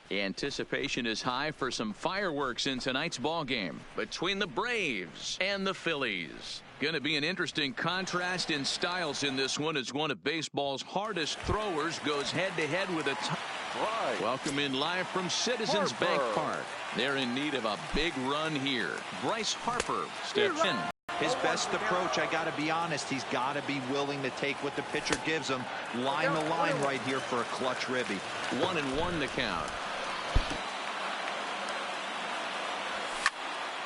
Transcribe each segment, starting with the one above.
Anticipation is high for some fireworks in tonight's ball game between the Braves and the Phillies. Going to be an interesting contrast in styles in this one as one of baseball's hardest throwers goes head-to-head with a welcome in live from Citizens Bank Park. They're in need of a big run here. Bryce Harper steps in. His best approach, I got to be honest, he's got to be willing to take what the pitcher gives him. Line the line right here for a clutch ribby. 1-1 the count.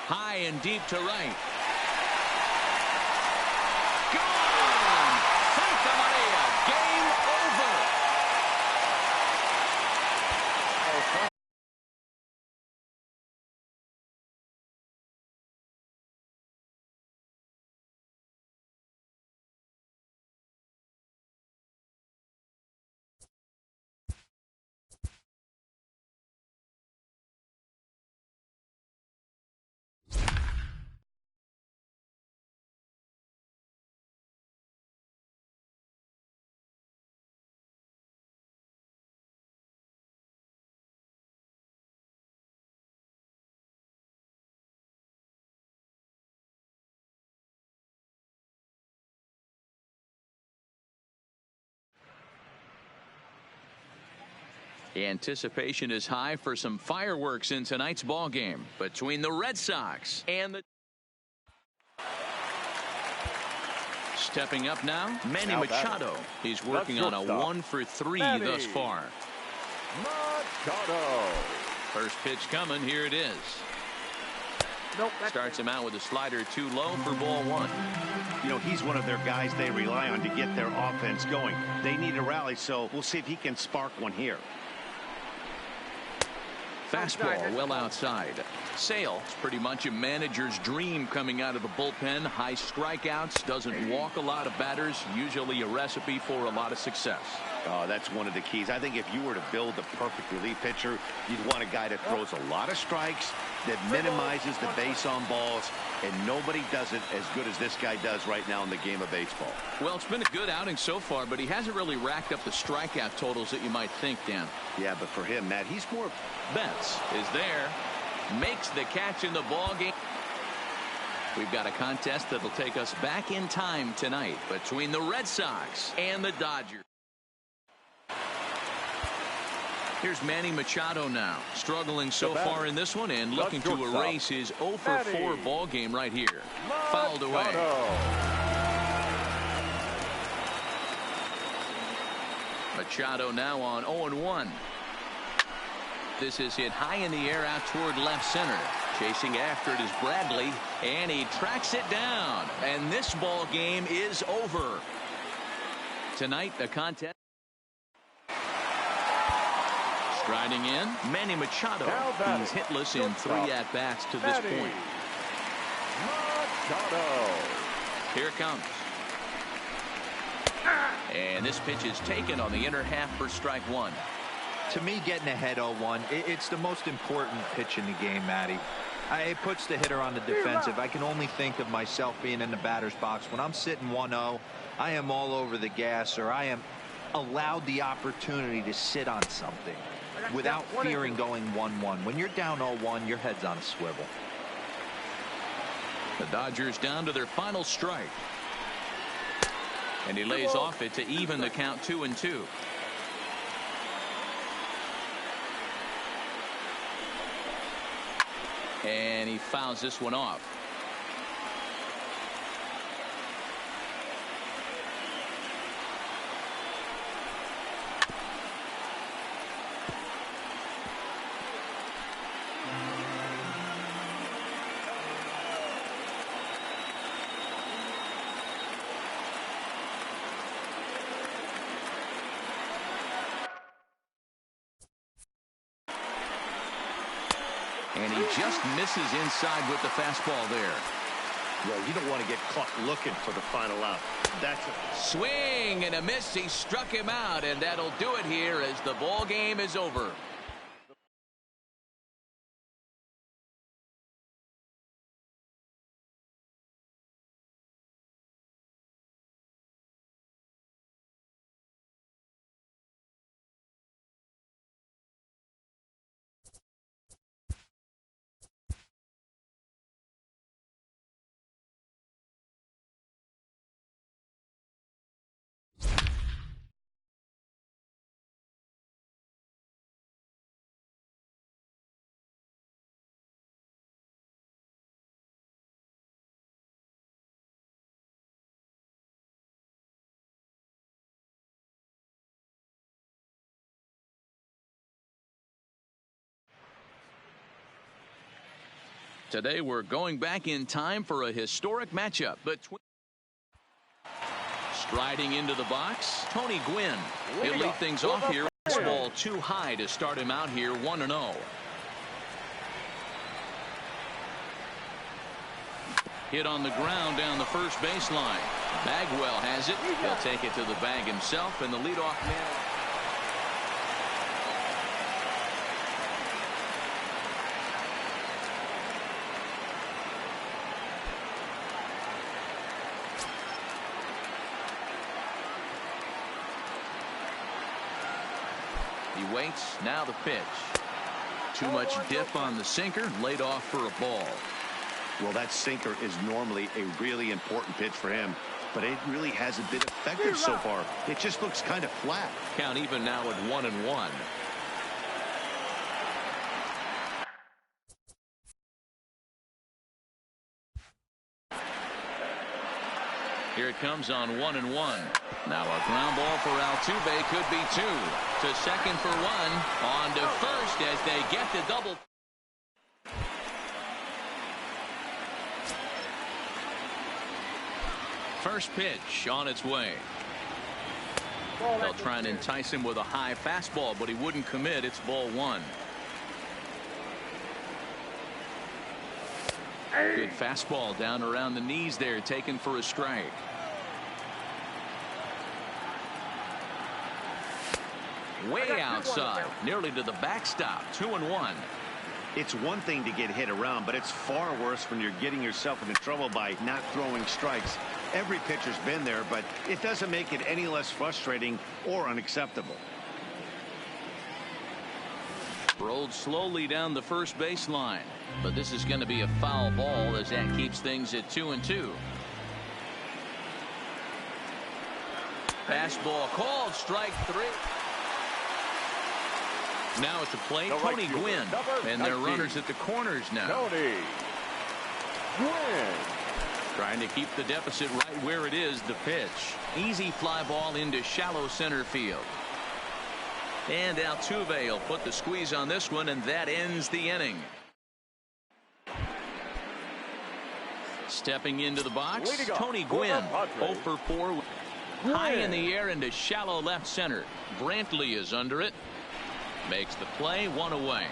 High and deep to right. Gone! Santa Maria, game over. Anticipation is high for some fireworks in tonight's ball game between the Red Sox and the stepping up now, Manny Machado. He's working on a 1-for-3 thus far. Machado. First pitch coming. Here it is. Starts him out with a slider too low for ball one. You know, he's one of their guys they rely on to get their offense going. They need a rally, so we'll see if he can spark one here. Fastball well outside. Sale is pretty much a manager's dream coming out of the bullpen. High strikeouts, doesn't walk a lot of batters, usually a recipe for a lot of success. Oh, that's one of the keys. I think if you were to build the perfect relief pitcher, you'd want a guy that throws a lot of strikes, that minimizes the base on balls, and nobody does it as good as this guy does right now in the game of baseball. Well, it's been a good outing so far, but he hasn't really racked up the strikeout totals that you might think, Dan. Yeah, but for him, Matt, he's more... Betts is there, makes the catch in the ball game. We've got a contest that'll take us back in time tonight between the Red Sox and the Dodgers. Here's Manny Machado now, struggling so far in this one and looking to erase his 0-for-4 ball game right here. Fouled away. Machado now on 0-1. This is hit high in the air out toward left center. Chasing after it is Bradley, and he tracks it down. And this ball game is over. Tonight, the contest. Striding in, Manny Machado. He's hitless in 3 at-bats to this point. Machado. Here it comes. And this pitch is taken on the inner half for strike one. To me, getting ahead 0-1, it's the most important pitch in the game, Matty. It puts the hitter on the defensive. I can only think of myself being in the batter's box. When I'm sitting 1-0, I am all over the gas, or I am allowed the opportunity to sit on something without fearing going 1-1. When you're down 0-1, your head's on a swivel. The Dodgers down to their final strike. And he lays off it to even the count 2-2. And he fouls this one off. And he just misses inside with the fastball there. Well, you don't want to get caught looking for the final out. That's a swing and a miss. He struck him out, and that'll do it here as the ball game is over. Today we're going back in time for a historic matchup between. Striding into the box, Tony Gwynn. He'll lead things off here. Ball too high to start him out here 1-0. Hit on the ground down the first baseline. Bagwell has it. He'll take it to the bag himself, and the leadoff man. He waits. Now the pitch. Too much dip on the sinker. Laid off for a ball. Well, that sinker is normally a really important pitch for him, but it really hasn't been effective so far. It just looks kind of flat. Count even now at 1-1. Here it comes on 1-1. Now a ground ball for Altuve could be 2. To second for 1. On to first as they get the double. First pitch on its way. They'll try and entice him with a high fastball, but he wouldn't commit. It's ball 1. Good fastball down around the knees there, taken for a strike. Way outside, nearly to the backstop. 2-1. It's one thing to get hit around, but it's far worse when you're getting yourself into trouble by not throwing strikes. Every pitcher's been there, but it doesn't make it any less frustrating or unacceptable. Rolled slowly down the first baseline, but this is going to be a foul ball as that keeps things at 2-2. Fastball called, strike 3. Now at the plate, Tony Gwynn, and their runners at the corners now. Tony Gwynn. Trying to keep the deficit right where it is. The pitch. Easy fly ball into shallow center field. And Altuve will put the squeeze on this one, and that ends the inning. Stepping into the box, Tony Gwynn. 0 for 4. High in the air into shallow left center. Brantley is under it. Makes the play, 1 away.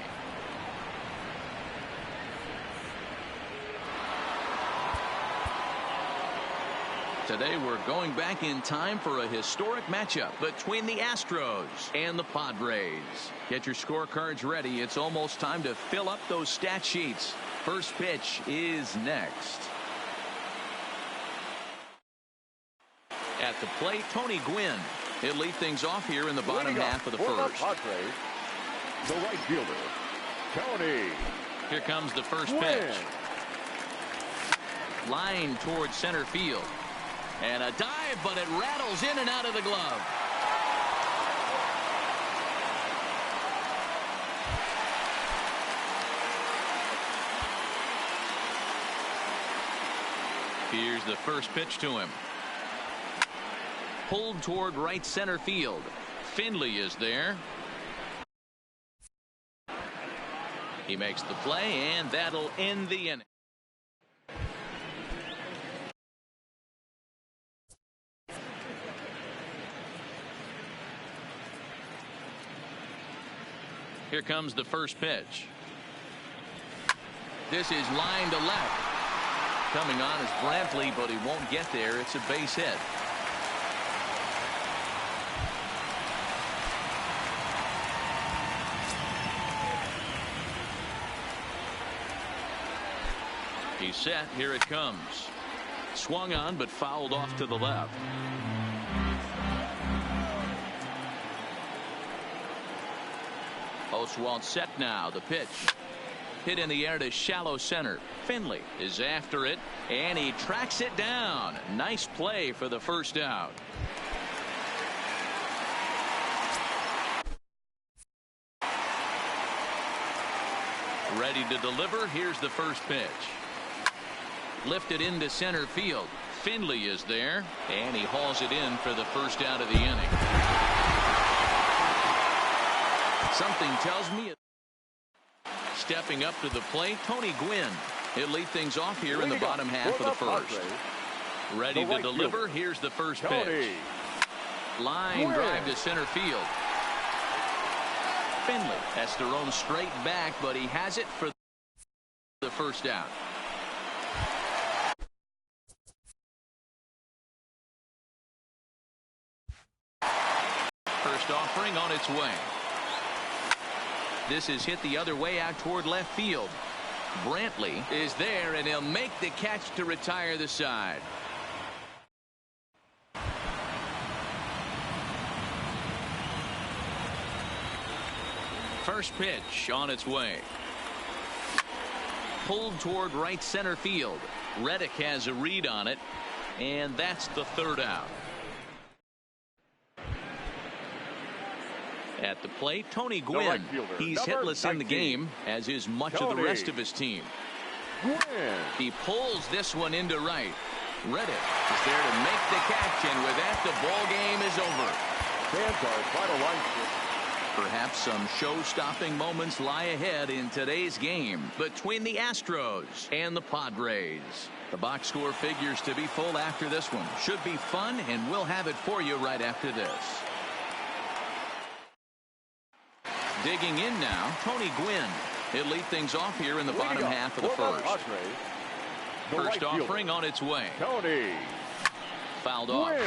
Today we're going back in time for a historic matchup between the Astros and the Padres. Get your scorecards ready. It's almost time to fill up those stat sheets. First pitch is next. At the plate, Tony Gwynn. He'll lead things off here in the bottom half of the first. The right fielder, Tony. Here comes the first pitch. Line towards center field. And a dive, but it rattles in and out of the glove. Here's the first pitch to him. Pulled toward right center field. Finley is there. He makes the play, and that'll end the inning. Here comes the first pitch. This is line to left. Coming on is Brantley, but he won't get there. It's a base hit. He's set. Here it comes. Swung on, but fouled off to the left. Oswalt set now. The pitch. Hit in the air to shallow center. Finley is after it, and he tracks it down. Nice play for the first out. Ready to deliver. Here's the first pitch. Lifted into center field. Finley is there, and he hauls it in for the first out of the inning. Something tells me. Stepping up to the plate, Tony Gwynn. He'll lead things off here in the bottom half of the first. Ready to deliver. Here's the first pitch. Line drive to center field. Finley has thrown straight back, but he has it for the first out. First offering on its way. This is hit the other way out toward left field. Brantley is there, and he'll make the catch to retire the side. First pitch on its way. Pulled toward right center field. Reddick has a read on it, and that's the third out. At the plate, Tony Gwynn. He's hitless in the game, as is much of the rest of his team. He pulls this one into right. Reddick is there to make the catch, and with that, the ball game is over. Fans are final line. Perhaps some show-stopping moments lie ahead in today's game between the Astros and the Padres. The box score figures to be full after this one. Should be fun, and we'll have it for you right after this. Digging in now, Tony Gwynn. He'll lead things off here in the bottom half of the first. First offering on its way. Tony. Fouled off.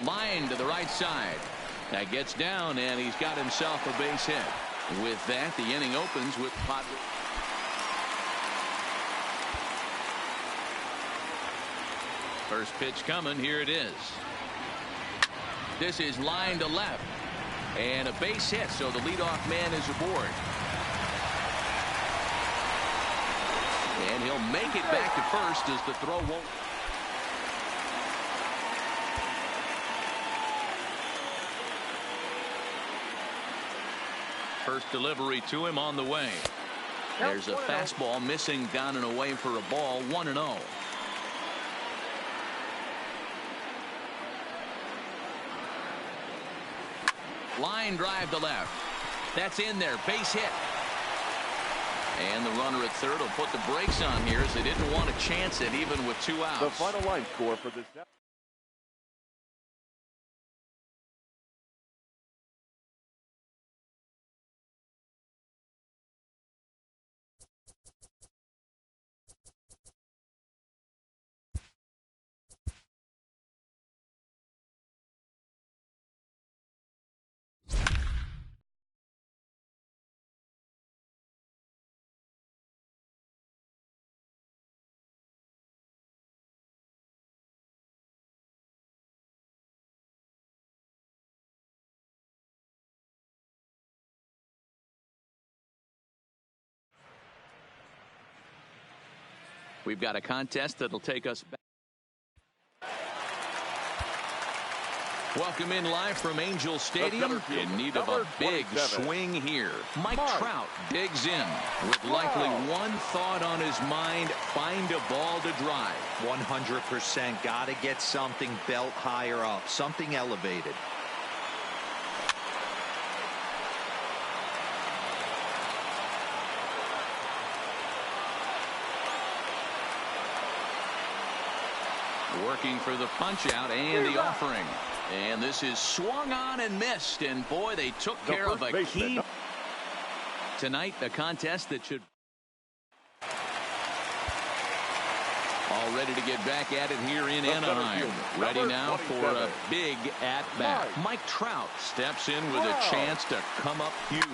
Line to the right side. That gets down, and he's got himself a base hit. With that, the inning opens with Padres. First pitch coming. Here it is. This is line to left. And a base hit, so the leadoff man is aboard. And he'll make it back to first as the throw won't. First delivery to him on the way. There's a fastball missing down and away for a ball. 1-0. Line drive to left. That's in there. Base hit. And the runner at third will put the brakes on here as they didn't want to chance it even with 2 outs. The final line score for this. We've got a contest that'll take us back. Welcome in live from Angel Stadium. In need of a big swing here. Mike Trout digs in with likely one thought on his mind: find a ball to drive. 100%. Got to get something belt higher up, something elevated. Working for the punch out and the offering. And this is swung on and missed. And boy, they took care of a key. Tonight, a contest that should. All ready to get back at it here in Anaheim. Ready now for a big at-bat. Mike Trout steps in with a chance to come up huge.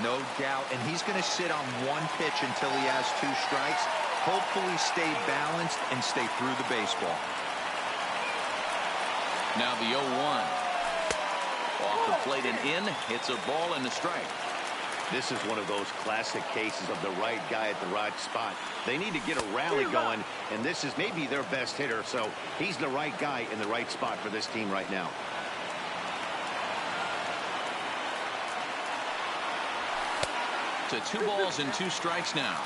No doubt. And he's going to sit on one pitch until he has 2 strikes. Hopefully stay balanced and stay through the baseball. Now the 0-1. Off the plate and in. Hits a ball and a strike. This is one of those classic cases of the right guy at the right spot. They need to get a rally going, and this is maybe their best hitter, so he's the right guy in the right spot for this team right now. To 2 balls and 2 strikes now.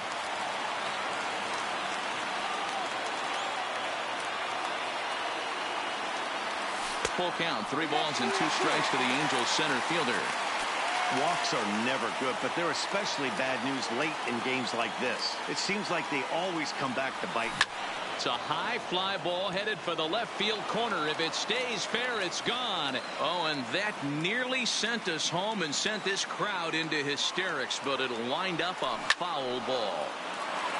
Full count, 3 balls and 2 strikes to the Angels center fielder. Walks are never good, but they're especially bad news late in games like this. It seems like they always come back to bite. It's a high fly ball headed for the left field corner. If it stays fair, it's gone. Oh, and that nearly sent us home and sent this crowd into hysterics, but it'll wind up a foul ball.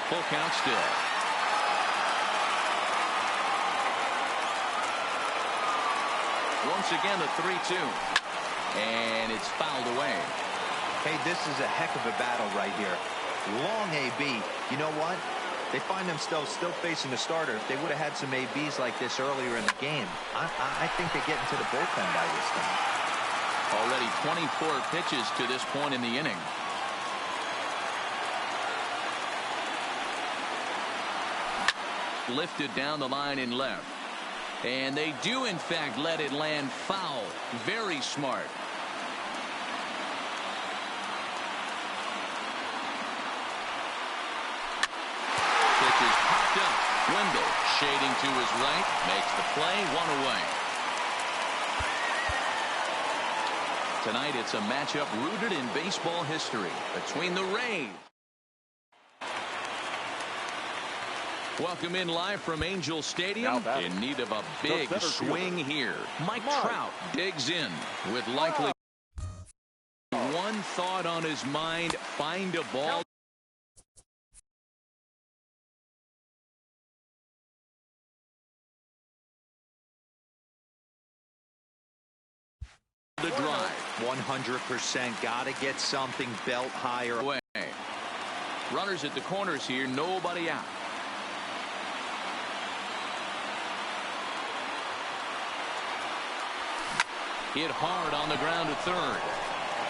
Full count still. Once again, the 3-2. And it's fouled away. Hey, this is a heck of a battle right here. Long AB. You know what? They find themselves still facing the starter. If they would have had some ABs like this earlier in the game, I think they get into the bullpen by this time. Already 24 pitches to this point in the inning. Lifted down the line in left. And they do, in fact, let it land foul. Very smart. Pitch is popped up. Wendell shading to his right. Makes the play. 1 away. Tonight, it's a matchup rooted in baseball history between the Rays. Welcome in live from Angel Stadium. In need of a big swing here. Mike Trout digs in with likely one thought on his mind. Find a ball. The drive. 100% got to get something belt higher. Away. Runners at the corners here. Nobody out. Hit hard on the ground to third.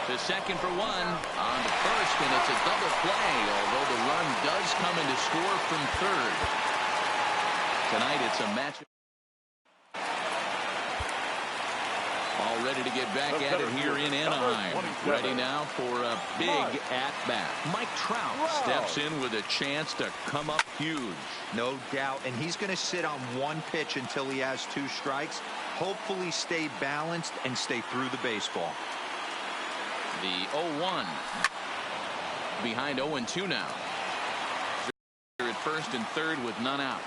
To second for 1. On to first, and it's a double play, although the run does come in to score from third. Tonight it's a matchup. All ready to get back at it here in Anaheim. Ready now for a big at-bat. Mike Trout steps in with a chance to come up huge. No doubt, and he's going to sit on 1 pitch until he has 2 strikes. Hopefully stay balanced and stay through the baseball. The 0-1. Behind 0-2 now. At first and third with none out.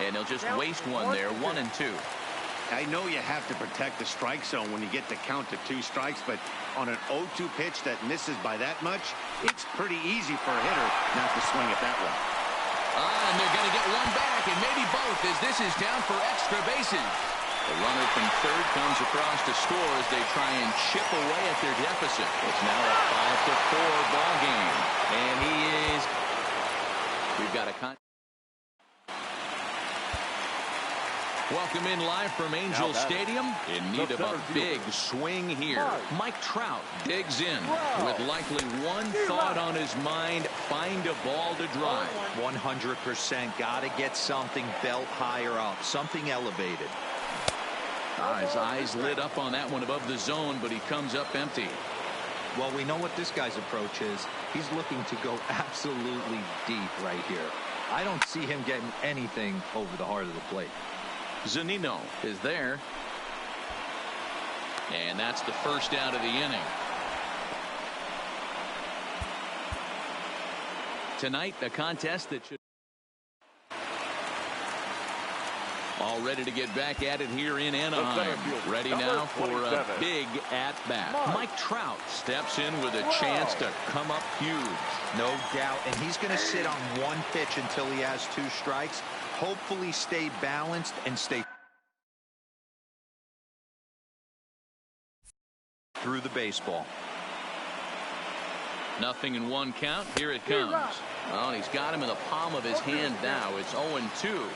And he'll just waste one there. 1-2. I know you have to protect the strike zone when you get to count to 2 strikes, but on an 0-2 pitch that misses by that much, it's pretty easy for a hitter not to swing at that one. And they're going to get one back, and maybe both, as this is down for extra bases. The runner from third comes across to score as they try and chip away at their deficit. It's now a 5-4 ball game. And he is. We've got a Welcome in live from Angel Stadium. In need of a big swing here. Mike Trout digs in with likely one thought on his mind. Find a ball to drive. 100% got to get something belt higher up. Something elevated. His eyes lit up on that one above the zone, but he comes up empty. Well, we know what this guy's approach is. He's looking to go absolutely deep right here. I don't see him getting anything over the heart of the plate. Zunino is there. And that's the first out of the inning. Tonight, a contest that should. All ready to get back at it here in Anaheim. Ready now for a big at-bat. Mike Trout steps in with a chance to come up huge. No doubt, and he's going to sit on 1 pitch until he has 2 strikes. Hopefully stay balanced and stay through the baseball. Nothing in 1 count. Here it comes. Oh, and he's got him in the palm of his hand now. It's 0-2.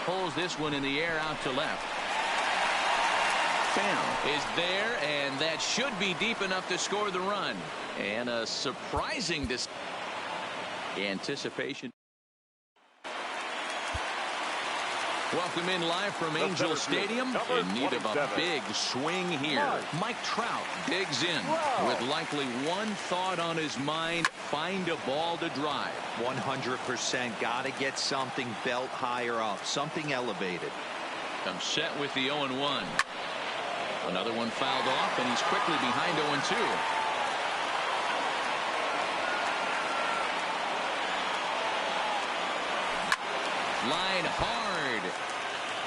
Pulls this one in the air out to left. Pham is there, and that should be deep enough to score the run. And a surprising anticipation. Welcome in live from Angel Stadium. In need of a big swing here. Mike Trout digs in with likely one thought on his mind: find a ball to drive. 100%. Got to get something belt higher up, something elevated. I'm set with the 0-1. Another one fouled off, and he's quickly behind 0-2. Line hard,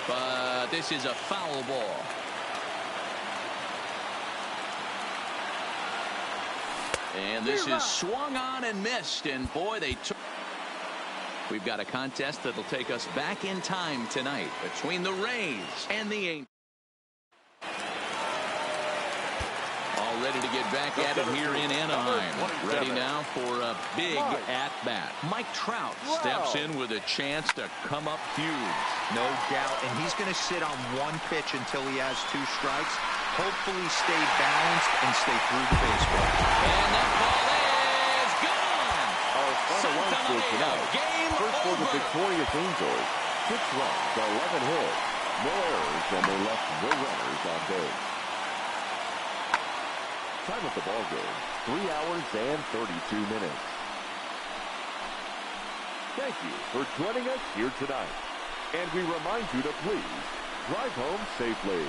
but this is a foul ball. And this is swung on and missed, and boy, they took. We've got a contest that'll take us back in time tonight between the Rays and the Angels. All ready to get back at it here in Anaheim. Ready now for a big at-bat. Mike Trout steps in with a chance to come up huge. No doubt, and he's going to sit on one pitch until he has 2 strikes. Hopefully stay balanced and stay through the baseball. And that ball is gone. Our final line score tonight. Game First for the over. victorious Angels. 6 runs, 11 hits, no errors, and they left no runners on base. Time of the ball game, 3 hours and 32 minutes. Thank you for joining us here tonight. And we remind you to please drive home safely.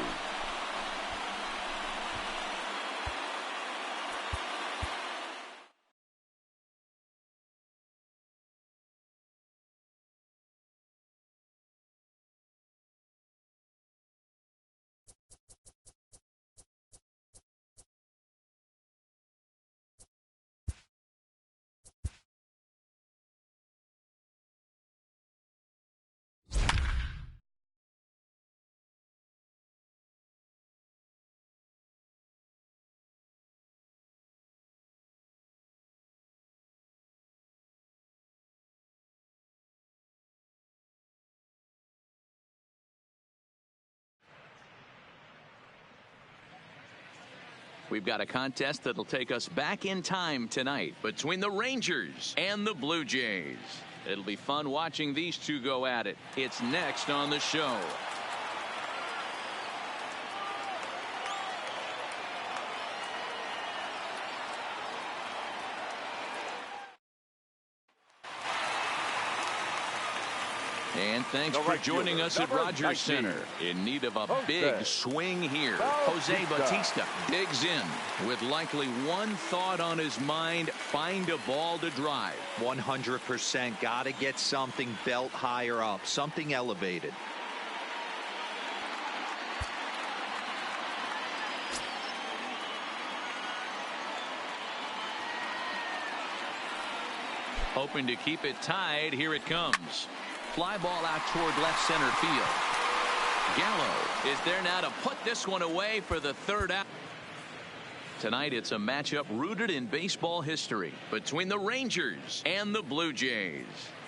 We've got a contest that'll take us back in time tonight between the Rangers and the Blue Jays. It'll be fun watching these two go at it. It's next on the show. And thanks for joining us at Rogers Center. In need of a big swing here. Jose Bautista digs in with likely one thought on his mind: find a ball to drive. 100%. Got to get something belt higher up, something elevated. Hoping to keep it tied. Here it comes. Fly ball out toward left center field. Gallo is there now to put this one away for the 3rd out. Tonight it's a matchup rooted in baseball history between the Rangers and the Blue Jays.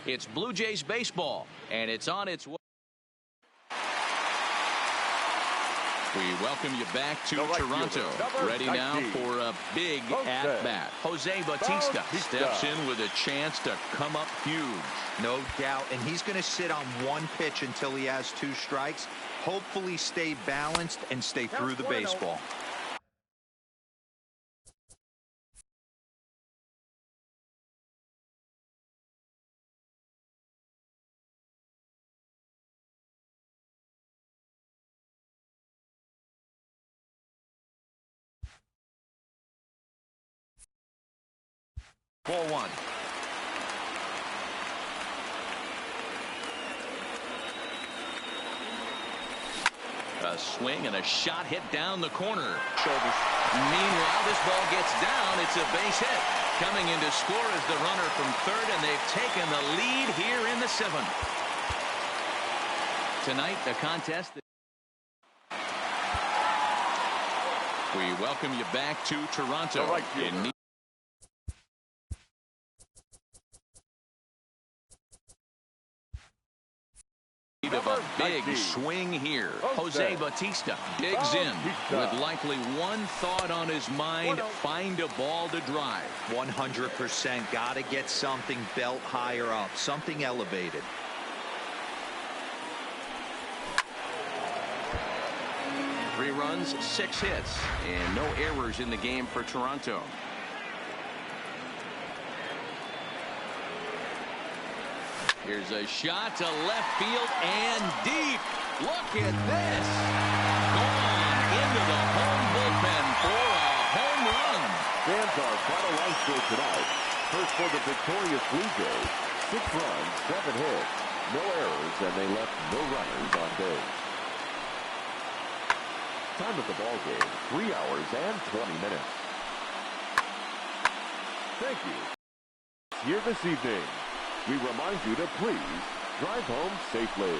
It's Blue Jays baseball, and it's on its way. We welcome you back to Toronto. Ready now for a big at-bat. Jose Bautista steps in with a chance to come up huge. No doubt, and he's going to sit on one pitch until he has 2 strikes. Hopefully stay balanced and stay through the baseball. Ball 1. A swing and a shot hit down the corner. Shoulders. Meanwhile, this ball gets down. It's a base hit. Coming in to score is the runner from 3rd, and they've taken the lead here in the 7th. Tonight, the contest. We welcome you back to Toronto. In of a big swing here. Jose Bautista digs in with likely one thought on his mind: find a ball to drive. 100%. Got to get something belt higher up, something elevated. runs, 6 hits, and no errors in the game for Toronto. Here's a shot to left field and deep. Look at this. Gone into the home bullpen for a home run. Fans our final line score tonight. First for the victorious Blue Jays. 6 runs, 7 hits, no errors, and they left no runners on base. Time of the ball game, 3 hours and 20 minutes. Thank you. Here this evening, we remind you to please drive home safely.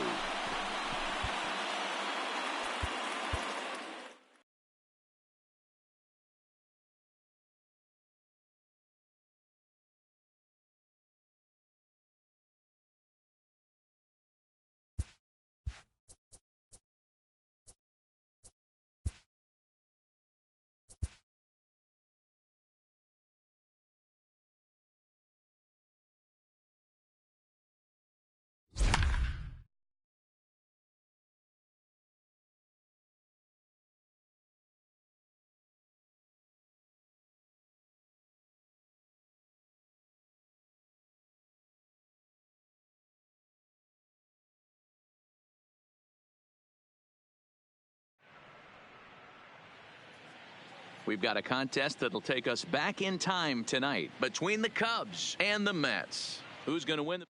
We've got a contest that'll take us back in time tonight between the Cubs and the Mets. Who's going to win?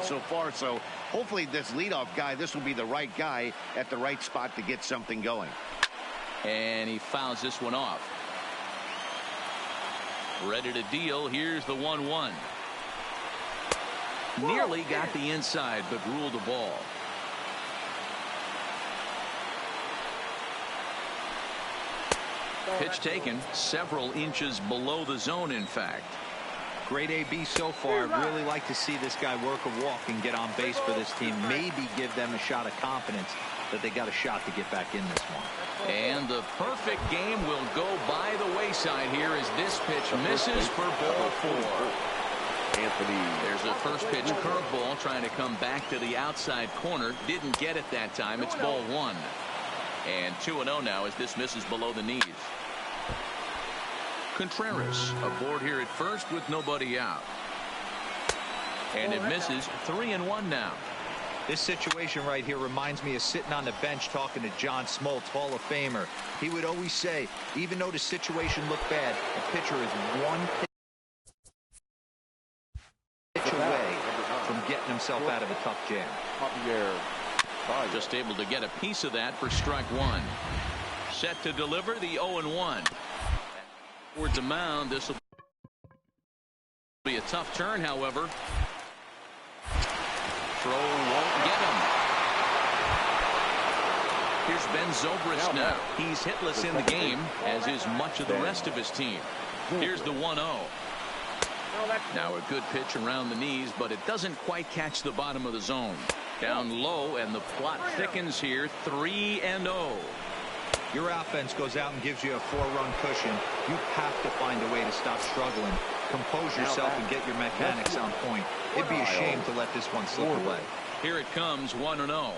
So far, so hopefully this leadoff guy, this will be the right guy at the right spot to get something going. And he fouls this one off. Ready to deal. Here's the 1-1. Nearly got the inside, but ruled the ball. Pitch taken several inches below the zone, in fact. Great AB so far. I'd really like to see this guy work a walk and get on base for this team. Maybe give them a shot of confidence that they got a shot to get back in this one. And the perfect game will go by the wayside here as this pitch misses for ball 4. Anthony. There's a first pitch curveball trying to come back to the outside corner. Didn't get it that time. It's ball 1. And 2-0 now as this misses below the knees. Contreras aboard here at first with nobody out. And it misses. 3-1 now. This situation right here reminds me of sitting on the bench talking to John Smoltz, Hall of Famer. He would always say, even though the situation looked bad, a pitcher is one pitch away from getting himself out of a tough jam. Just able to get a piece of that for strike 1. Set to deliver the 0-1. Towards the mound. This will be a tough turn, however. Throw won't get him. Here's Ben Zobrist now. He's hitless in the game, as is much of the rest of his team. Here's the 1-0. Now a good pitch around the knees, but it doesn't quite catch the bottom of the zone. Down low, and the plot thickens here. 3-0. Your offense goes out and gives you a 4-run cushion. You have to find a way to stop struggling. Compose yourself and get your mechanics on point. It'd be a shame to let this one slip away. Here it comes, 1-0.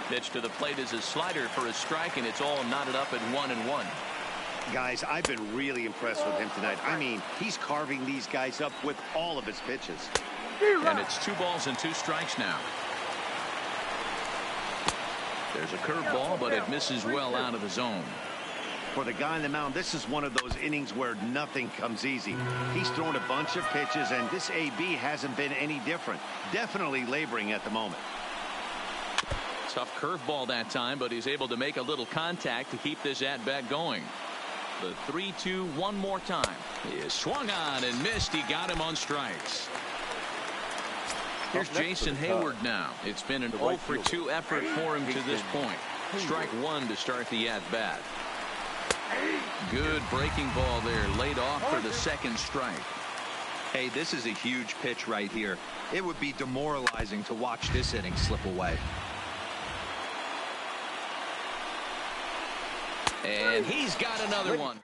Pitch to the plate is a slider for a strike, and it's all knotted up at 1-1. Guys, I've been really impressed with him tonight. I mean, he's carving these guys up with all of his pitches. And it's 2 balls and 2 strikes now. There's a curveball, but it misses well out of the zone. For the guy on the mound, this is one of those innings where nothing comes easy. He's thrown a bunch of pitches, and this AB hasn't been any different. Definitely laboring at the moment. Tough curveball that time, but he's able to make a little contact to keep this at-bat going. The 3-2 one more time. He is swung on and missed. He got him on strikes. Here's Jason Hayward now. It's been an 0-for-2 effort for him to this point. Strike 1 to start the at-bat. Good breaking ball there, laid off for the second strike. Hey, this is a huge pitch right here. It would be demoralizing to watch this inning slip away. And he's got another one.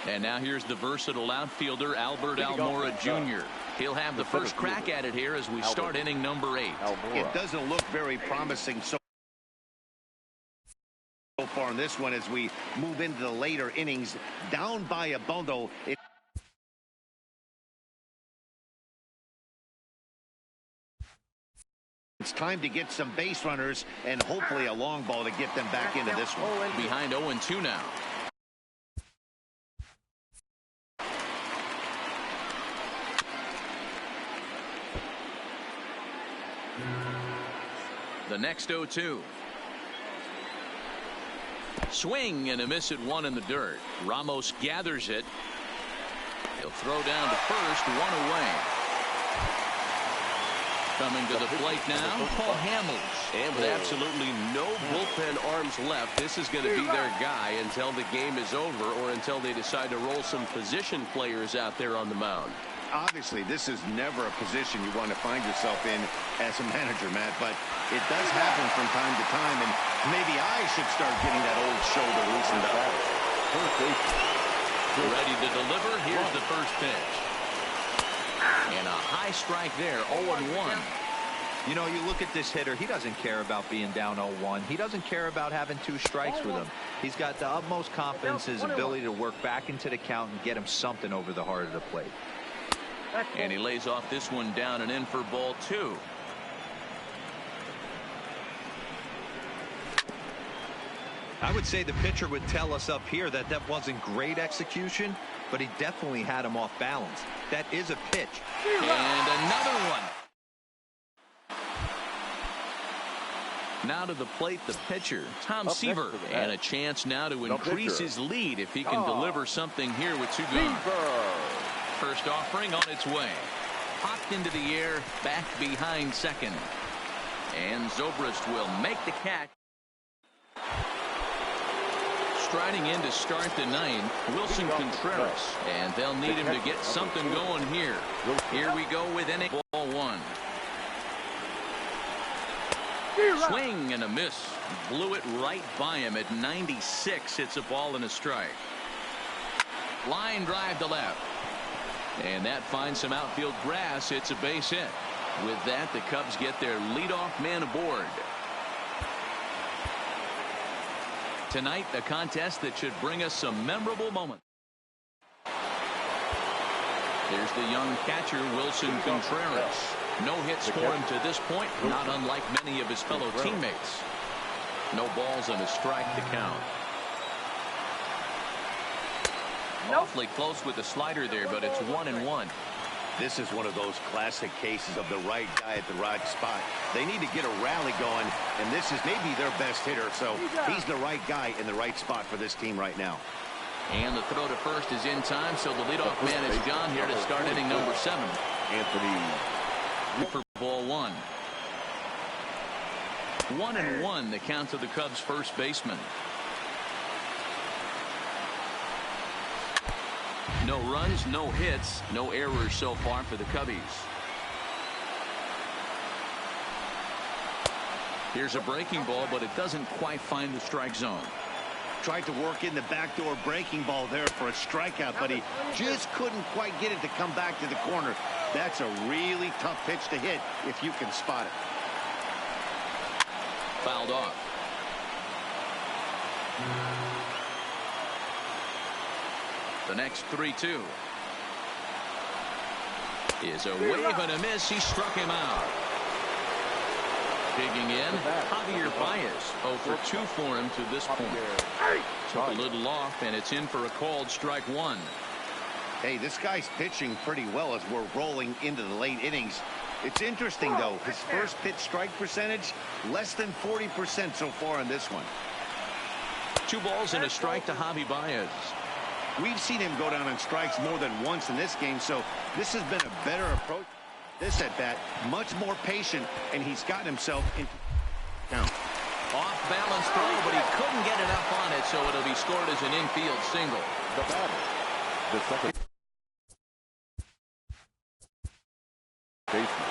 And now here's the versatile outfielder, Albert Almora Jr. He'll have the first crack at it here as we start inning number 8. It doesn't look very promising so far in this one as we move into the later innings. Down by a bundle. It's time to get some base runners and hopefully a long ball to get them back into this one. Behind 0-2 now. The next 0-2. Swing and a miss at 1 in the dirt. Ramos gathers it. He'll throw down to first, 1 away. Coming to the plate now, Paul Hamels. And with absolutely no bullpen arms left, this is going to be their guy until the game is over or until they decide to roll some position players out there on the mound. Obviously, this is never a position you want to find yourself in as a manager, Matt, but it does happen from time to time, and maybe I should start getting that old shoulder loosened up. Ready to deliver. Here's the first pitch. And a high strike there, 0-1. You know, you look at this hitter, he doesn't care about being down 0-1. He doesn't care about having 2 strikes with him. He's got the utmost confidence in his ability to work back into the count and get him something over the heart of the plate. And he lays off this one down and in for ball 2. I would say the pitcher would tell us up here that that wasn't great execution, but he definitely had him off balance. That is a pitch. And another one. Now to the plate, the pitcher, Tom Seaver. And a chance now to increase his lead if he can deliver something here with 2 gone. First offering on its way. Popped into the air, back behind second. And Zobrist will make the catch. Striding in to start the 9th, Wilson Contreras. And they'll need him to get something going here. Here we go with inning ball 1. Swing and a miss. Blew it right by him at 96. It's a ball and a strike. Line drive to left. And that finds some outfield grass. It's a base hit. With that, the Cubs get their leadoff man aboard. Tonight, a contest that should bring us some memorable moments. There's the young catcher, Wilson Contreras. No hits for him to this point, not unlike many of his fellow teammates. No balls and a strike to count. Awfully close with the slider there, but it's 1-1. This is one of those classic cases of the right guy at the right spot. They need to get a rally going, and this is maybe their best hitter, so he's the right guy in the right spot for this team right now. And the throw to first is in time, so the leadoff man is John here to start inning number 7. Anthony. For ball 1. 1-1, the count to the Cubs' first baseman. No runs, no hits, no errors so far for the Cubbies. Here's a breaking ball, but it doesn't quite find the strike zone. Tried to work in the backdoor breaking ball there for a strikeout, but he just couldn't quite get it to come back to the corner. That's a really tough pitch to hit if you can spot it. Fouled off. The next 3-2 is a wave and a miss. He struck him out. Digging in, Javier Baez. 0 for 2 for him to this point. Took a little off, and it's in for a called strike 1. Hey, this guy's pitching pretty well as we're rolling into the late innings. It's interesting, though. His first pitch strike percentage, less than 40% so far in this one. 2 balls and a strike to Javi Baez. We've seen him go down on strikes more than once in this game, so this has been a better approach. This at bat, much more patient, and he's gotten himself into count. Off balance throw, but he couldn't get enough on it, so it'll be scored as an infield single. The batter. The second baseman,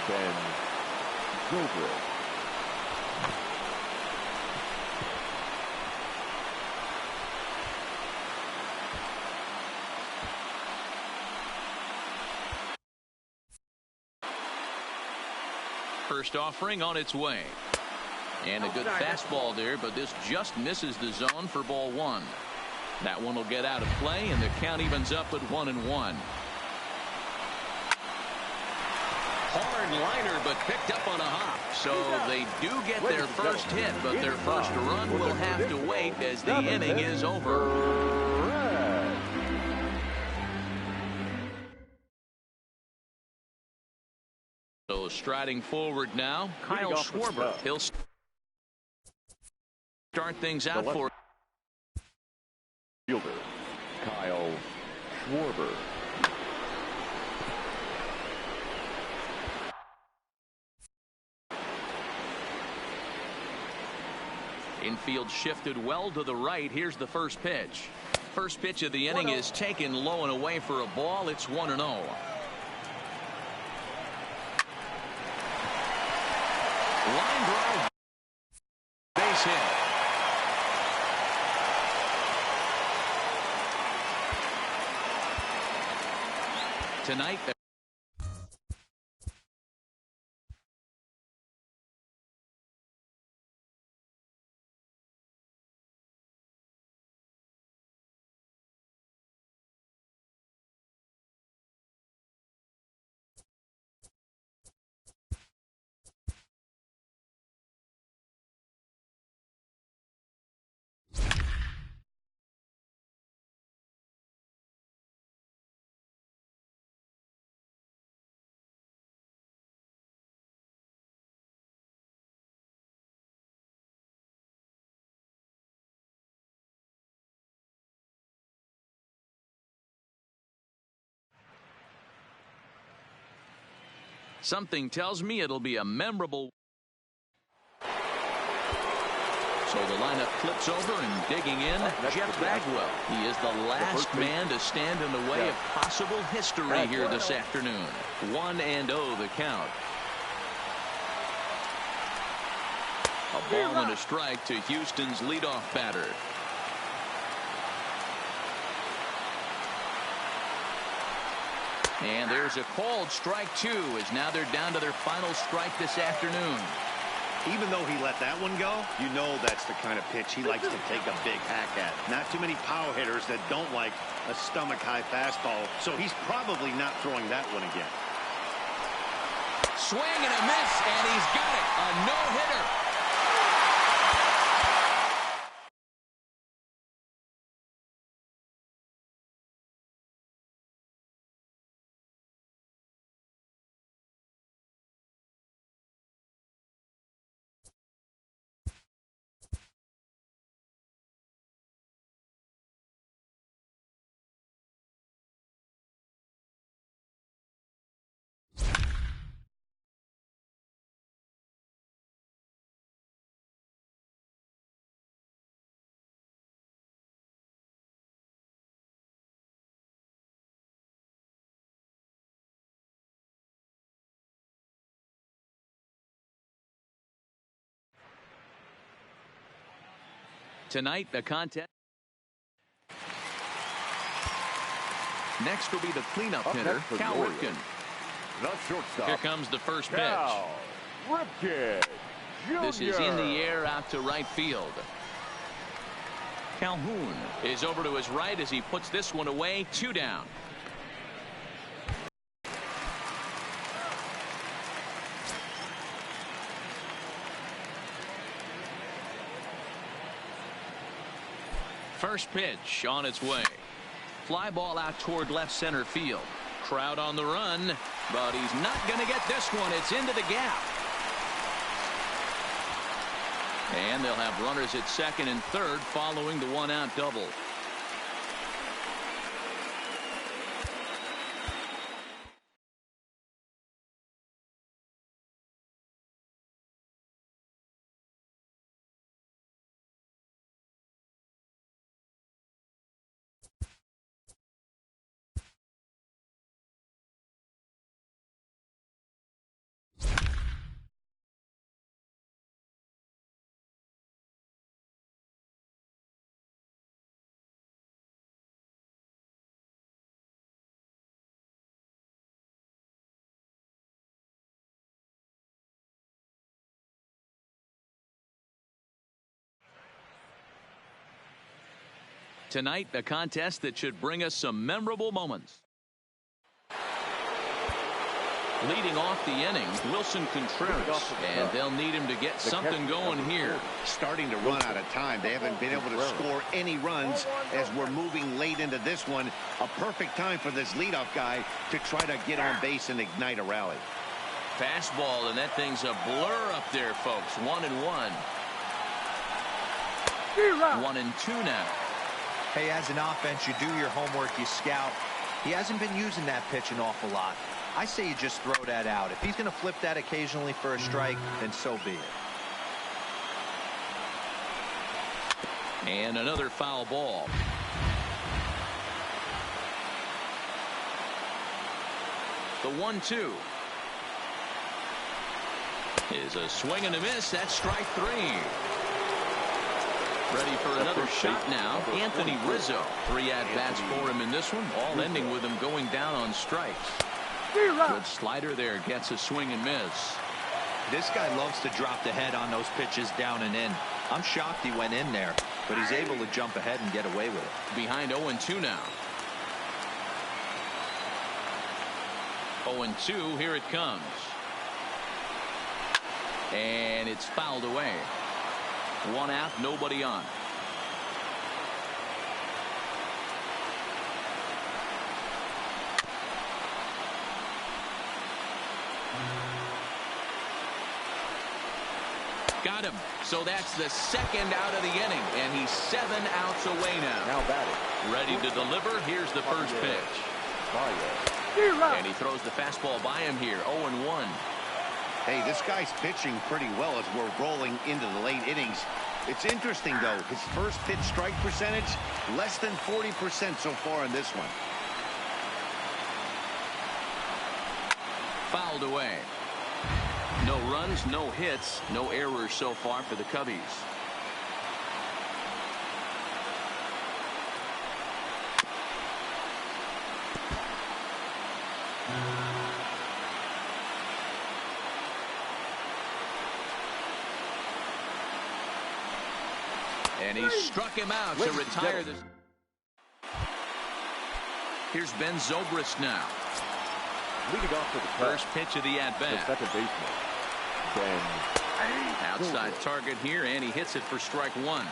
Ben Zobrist. first offering on its way. And a good fastball there, but this just misses the zone for ball one. That one will get out of play, and the count evens up at 1-1. Hard liner, but picked up on a hop. So they do get their first hit, but their first run will have to wait as the inning is over. So striding forward now, Kyle Schwarber. He'll start things out for fielder Kyle Schwarber. Infield shifted well to the right. Here's the first pitch. First pitch of the inning is taken low and away for a ball. It's 1-0. Line drive. Base hit. Tonight, something tells me it'll be a memorable. So the lineup flips over and digging in, Jeff Bagwell. He is the last man to stand in the way of possible history here this afternoon. 1-0 the count. A ball and a strike to Houston's leadoff batter. And there's a called strike two, as now they're down to their final strike this afternoon. Even though he let that one go, you know that's the kind of pitch he likes to take a big hack at. Not too many power hitters that don't like a stomach-high fastball, so he's probably not throwing that one again. Swing and a miss, and he's got it. A no-hitter. Tonight, the contest. Next will be the cleanup hitter, Cal Ripken. The shortstop. Here comes the first pitch. Cal Ripken Jr. This is in the air out to right field. Calhoun is over to his right as he puts this one away. 2 down. First pitch on its way. Fly ball out toward left center field. Crowd on the run, but he's not going to get this one. It's into the gap. And they'll have runners at second and third following the 1-out double. tonight, a contest that should bring us some memorable moments. Leading off the inning, Wilson Contreras, and they'll need him to get something going here. Starting to run out of time. They haven't been able to score any runs as we're moving late into this one. A perfect time for this leadoff guy to try to get on base and ignite a rally. Fastball, and that thing's a blur up there, folks. 1-1. 1-2 now. Hey, as an offense, you do your homework, you scout. He hasn't been using that pitch an awful lot. I say you just throw that out. If he's going to flip that occasionally for a strike, then so be it. And another foul ball. The 1-2 is a swing and a miss. That's strike 3. Ready for another shot now. Anthony Rizzo. 3 at-bats for him in this one, all ending with him going down on strikes. Good slider there, gets a swing and miss. This guy loves to drop the head on those pitches down and in. I'm shocked he went in there, but he's able to jump ahead and get away with it. Behind 0-2 now. 0-2, here it comes. And it's fouled away. 1 out, nobody on. Got him. So that's the 2nd out of the inning, and he's 7 outs away now. Now batting. Ready to deliver. Here's the first pitch. And he throws the fastball by him here. 0-1. Hey, this guy's pitching pretty well as we're rolling into the late innings. It's interesting, though. His first pitch strike percentage, less than 40% so far in this one. Fouled away. No runs, no hits, no errors so far for the Cubbies. And he struck him out to retire this. Here's Ben Zobrist now. Leading off to the first pitch of the at-bat. Second baseman. Outside target here, and he hits it for strike 1.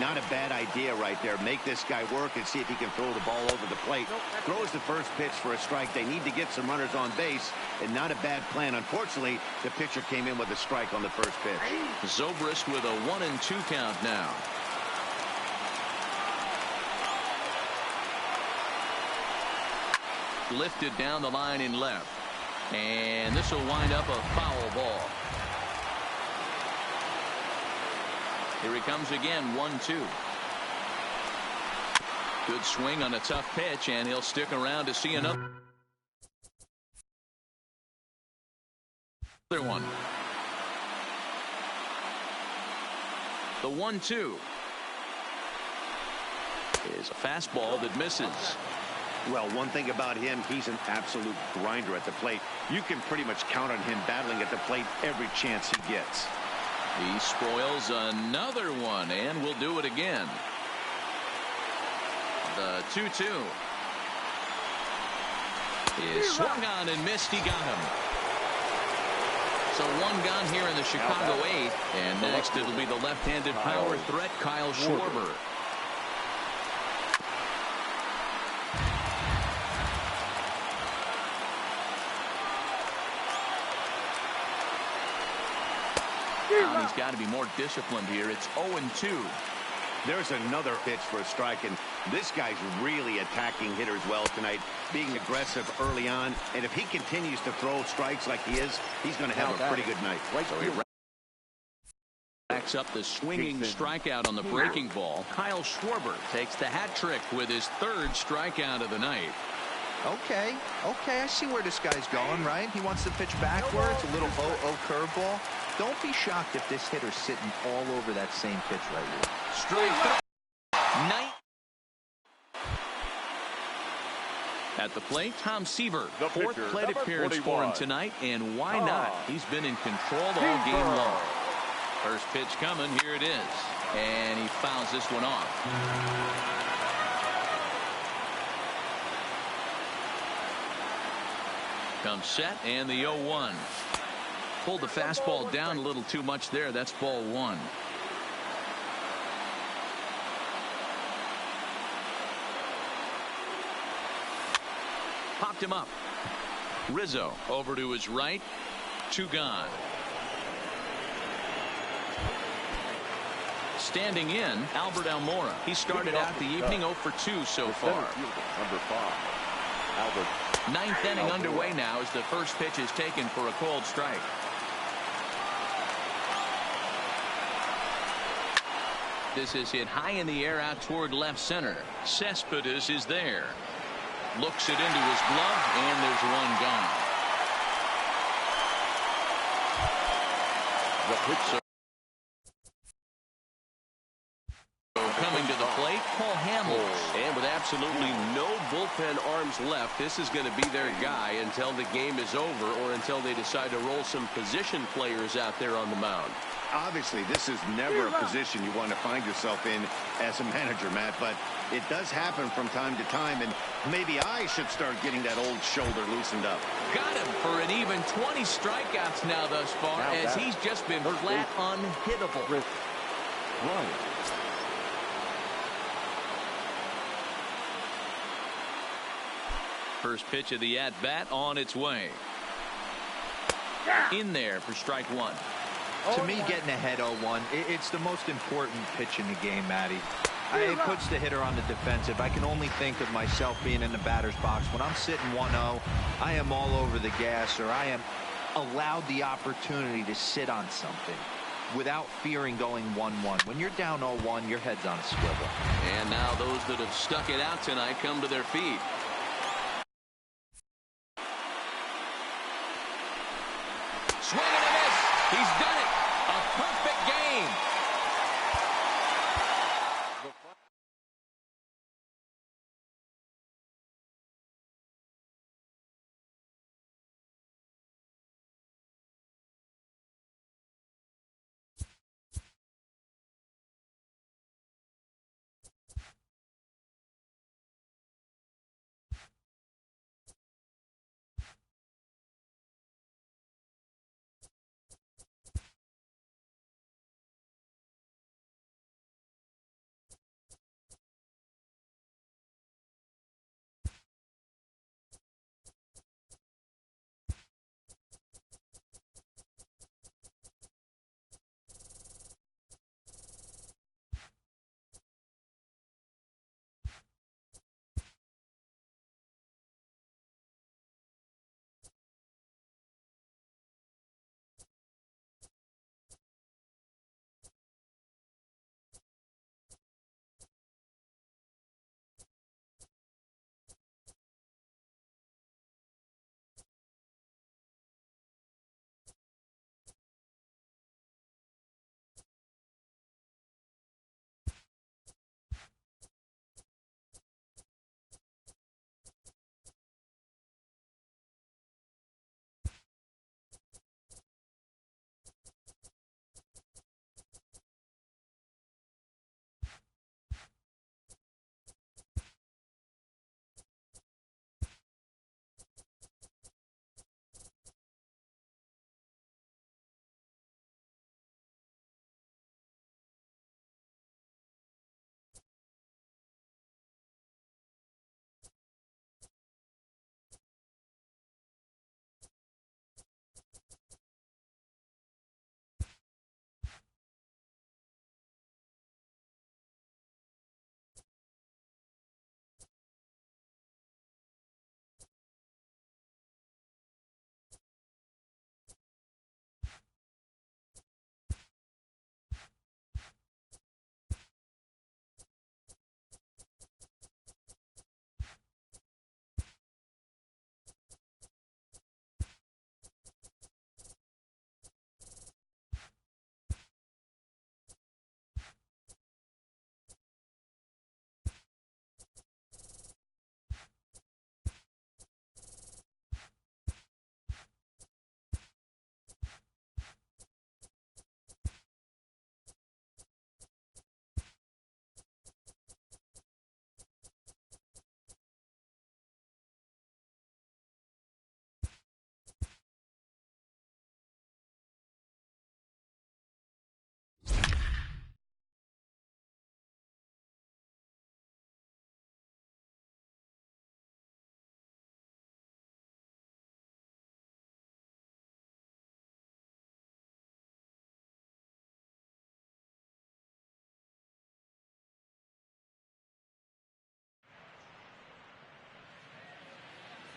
Not a bad idea right there. Make this guy work and see if he can throw the ball over the plate. Throws the first pitch for a strike. They need to get some runners on base, and not a bad plan. Unfortunately, the pitcher came in with a strike on the first pitch. Zobrist with a 1-2 count now. Lifted down the line in left. And this will wind up a foul ball. Here he comes again, 1-2. Good swing on a tough pitch, and he'll stick around to see another one. The 1-2 is a fastball that misses. Well, one thing about him, he's an absolute grinder at the plate. You can pretty much count on him battling at the plate every chance he gets. He spoils another one, and will do it again. The 2-2 is swung on and missed. He got him. So 1 gone here in the Chicago 8th, and next it'll be the left-handed power threat, Kyle Schwarber. Now he's got to be more disciplined here. It's 0-2. There's another pitch for a strike, and this guy's really attacking hitters well tonight, being aggressive early on. And if he continues to throw strikes like he is, he's going to have a pretty good night. So he racks up the swinging strikeout on the breaking ball. Kyle Schwarber takes the hat trick with his 3rd strikeout of the night. Okay, I see where this guy's going, right? He wants to pitch backwards, a little 0-0 curveball. Don't be shocked if this hitter's sitting all over that same pitch right here. Strike 9. At the plate, Tom Seaver. 4th plate appearance for him tonight, and why not? He's been in control all game long. First pitch coming, here it is. And he fouls this one off. Comes set and the 0-1. Pulled the fastball down a little too much there. That's ball one. Popped him up. Rizzo over to his right. 2 gone. Standing in, Albert Almora. He started out the evening 0 for 2 so far. Number 5, Albert. Ninth inning underway now as the first pitch is taken for a called strike. This is hit high in the air out toward left center. Cespedes is there. Looks it into his glove, and there's one gone. The pitch. Coming to the plate, Paul Hamels. And with absolutely no bullpen arms left, this is going to be their guy until the game is over or until they decide to roll some position players out there on the mound. Obviously, this is never a position you want to find yourself in as a manager, Matt, but it does happen from time to time, and maybe I should start getting that old shoulder loosened up. Got him for an even 20 strikeouts now thus far, as he's just been flat unhittable. Right. First pitch of the at-bat on its way. In there for strike one. To me, getting ahead 0-1, it's the most important pitch in the game, Matty. It puts the hitter on the defensive. I can only think of myself being in the batter's box. When I'm sitting 1-0, I am all over the gas, or I am allowed the opportunity to sit on something without fearing going 1-1. When you're down 0-1, your head's on a swivel. And now those that have stuck it out tonight come to their feet. Swing and a miss. He's done it. A perfect game.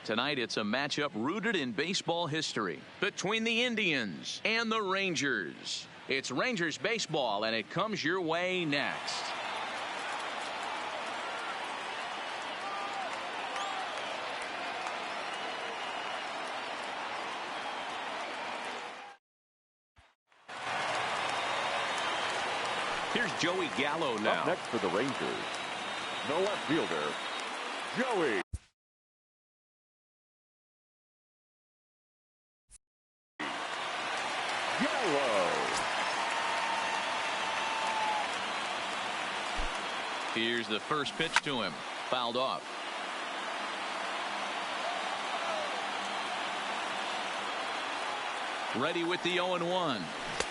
Tonight it's a matchup rooted in baseball history between the Indians and the Rangers. It's Rangers baseball, and it comes your way next. Here's Joey Gallo now. Up next for the Rangers, the left fielder, Joey Gallo. Here's the first pitch to him. Fouled off. Ready with the 0-1.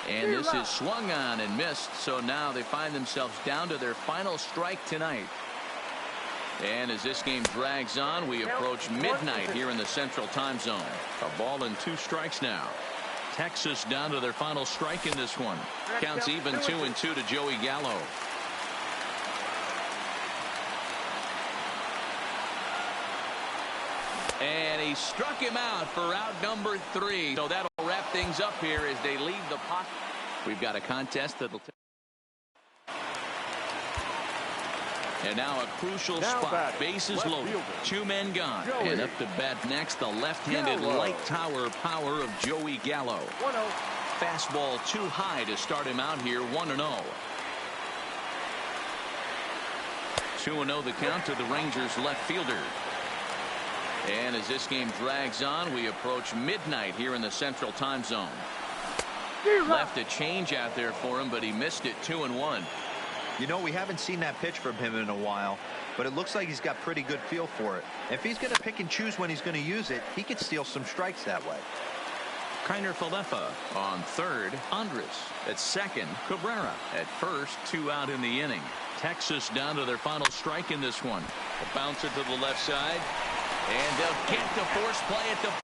And this is swung on and missed, so now they find themselves down to their final strike tonight. And as this game drags on, we approach midnight here in the Central Time Zone. A ball and 2 strikes now. Texas down to their final strike in this one. Counts even 2-2 to Joey Gallo. And he struck him out for out number 3. So that'll wrap things up here as they leave the pocket. We've got a contest that'll take. And now a crucial spot. Bases loaded. Fielder. 2 men gone. Joey. And up to bat next, the left-handed light tower power of Joey Gallo. 1-0. Fastball too high to start him out here. 1-0. 2-0 the count to the Rangers left fielder. And as this game drags on, we approach midnight here in the Central Time Zone. Left a change out there for him, but he missed it. 2-1. You know, we haven't seen that pitch from him in a while, but it looks like he's got pretty good feel for it. If he's going to pick and choose when he's going to use it, he could steal some strikes that way. Kiner Falefa on third. Andres at second. Cabrera at first. 2 out in the inning. Texas down to their final strike in this one. A bouncer to the left side. And they'll get the force play at the